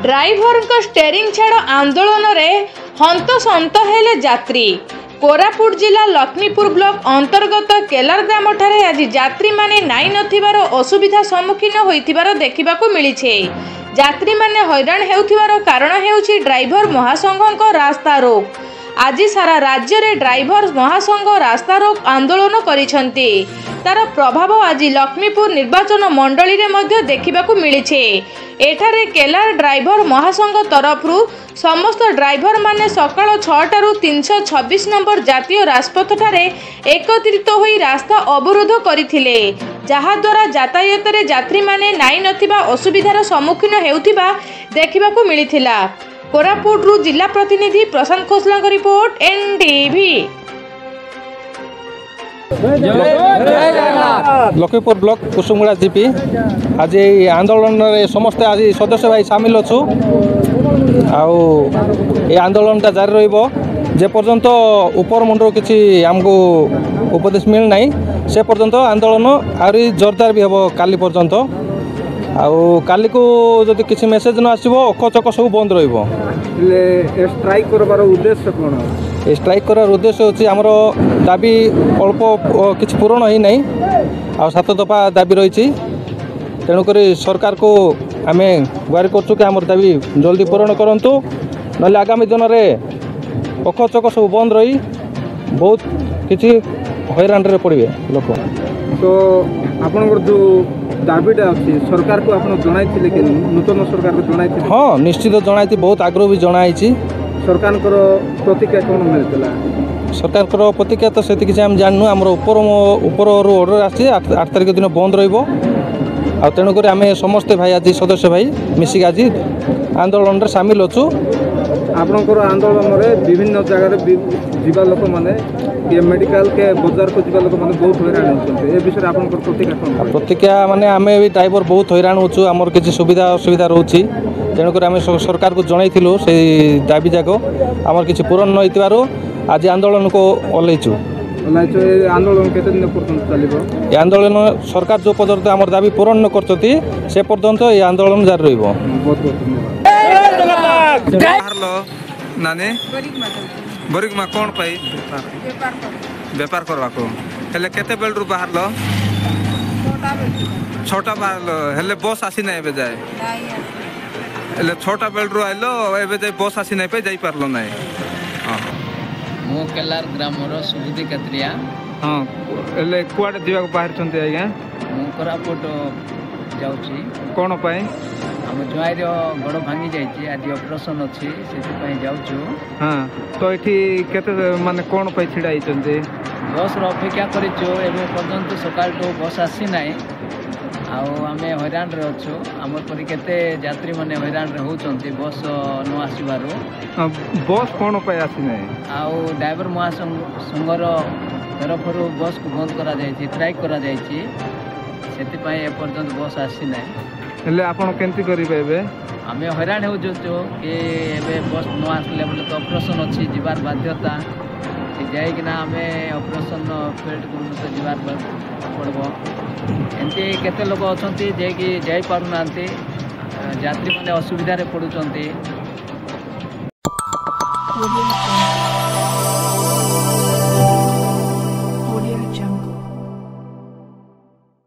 Driver steering छाड़ आंदोलन में हंतसंत हेले यात्री। कोरापुट जिला लक्ष्मीपुर ब्लॉक अंतर्गत केलार ग्राम ठारे आज यात्री माने नाई नथिबार असुविधा सम्मुखीन होइथिबार देखिबाकू मिलिछे। यात्री माने हैरान हेउथिबार कारण हेउछि ड्राइवर महासंघक रास्ता रोक। आज सारा राज्य रे ड्राइवर महासंघ रास्ता रोक आंदोलन करिसंती। तार प्रभाव आज लक्ष्मीपुर निर्वाचन मंडली रे मध्य देखिबाकू मिलिछे। एठारे केलार ड्राइवर महासंघ तरफरु समस्त ड्राइवर माने सकाळ 6 टारू 326 नंबर जातीय राजपथ ठारे एकत्रित होई रास्ता अवरोध करथिले, जहा द्वारा यातायात रे यात्री माने नाई नथिबा असुविधार सम्मुखीन हेउथिबा देखिबाकू मिलिथिला। कोरापुट रु जिला प्रतिनिधि प्रशांत खोसला का report NTV. Laxmipur block Kusumuda GP आज आंदोलन रे समस्त आज सदस्य भाई सामिल अच्छु। आंदोलन जारी रहिबो जे पर्यंत ऊपर मुंडर किसी आमको उपदेश मिल ना से पर्यंत आंदोलन आहरी जोरदार भी हम काली पर्यंत। काली को जदि किसी मेसेज न आसो अखचक सब बंद रहिबो। स्ट्राइक करबार उद्देश्य कोन? स्ट्राइक करार उद्देश्य होछि हमर दाबी अल्प किछि पूर्ण ही नहीं आ 7 दफा दाबी रही। तेणुक सरकार को आम गुहारि करछु कि हमर दाबी जल्दी पूर्ण करंतु, नले आगामी दिन में अखचक सब बंद रही बहुत किछि हैरान रे पड़िबे लोक। तो आपनकर जो दाबीटा अच्छी सरकार को आप जनाइथिले कि नूतन सरकार को जनाइथिले? हाँ निश्चित जनाइथि, बहुत आग्रह भी जनाइछि। सरकार प्रतिक्रिया कौन मिलता? सरकार प्रतिक्रिया तो से किसी आम जानू आम ऊपर ऑर्डर आसी 8 तारिख दिन बंद रहिबो। तेणुक आम समस्ते भाई आज सदस्य भाई मिसिक आज आंदोलन रे सामिल अच्छु। आपणकर आंदोलन में विभिन्न जगह जीवा लोक माने मेडिकल के बाजार को जीवा लोक माने बहुत हैरान होते। ए विषय आपणकर प्रतिक्रिया कोन? प्रतिक्रिया माने आमे भी ड्राइवर बहुत हैरान होछु। आमर किसी सुविधा असुविधा रहउछि, तेणुक आम सरकार को जनइथिलु से दाबी जाको आमर किसी पूर्ण न होइतिबारो आज आंदोलन को ओल्लैछु। आंदोलन केते दिन पर्यंत चलिबो? ये आंदोलन सरकार जो पर्यंत आमर दाबी पूर्ण न करछथि से पर्यंत ये आंदोलन जारी रहिबो। बहुत बहुत धन्यवाद। नानी बरिगमा कौन पाई बेपार करवा को हेले केते बेलरु बाहरलो? 6टा बाहरलो हेले बस आसी ना एबे जाय हेले 6टा बेलरु आइलो एबे जाय बस आसी ना पे जाई पारलो नै। मो केलार ग्रामर सुबुद्धि कत्रिया। हां हेले कुआडे दिवा को बाहर छन्ते आज्ञा? मो कोरापुट जाउची। कोन पाई? हम जुआईर गड़ भांगी जाइए, आज ऑपरेशन अच्छी से जाऊँ। हाँ तो ये केते माने कौन पे छिड़ा आइचंते? बस अपेक्षा करिचो एबे पर्यंत सकाल तो बस आसी नाई। आम हैरान रे अच्छु। आमर परि केते यात्री माने हैरान रे होचंती बस न आसीबारो। बस कौन पे आसी नाई? ड्राइवर महासंघर तरफरु बस को बंद करा जायछि, स्ट्राइक करा जायछि, सेति पय ए पर्यंत बस आसी नाई। हेले आपण केंती करिबे एबे? आमे हैरान हो जो कि एबे बस न आसले बोले तो ऑपरेशन अच्छी जीवार बाध्यता जाए कि ना आमे ऑपरेशन फील्ड को जीवार पड़बो। एमती केते लोक अछंती जे कि जाई पारु नांती, यात्री माने असुविधा रे पडुचंती।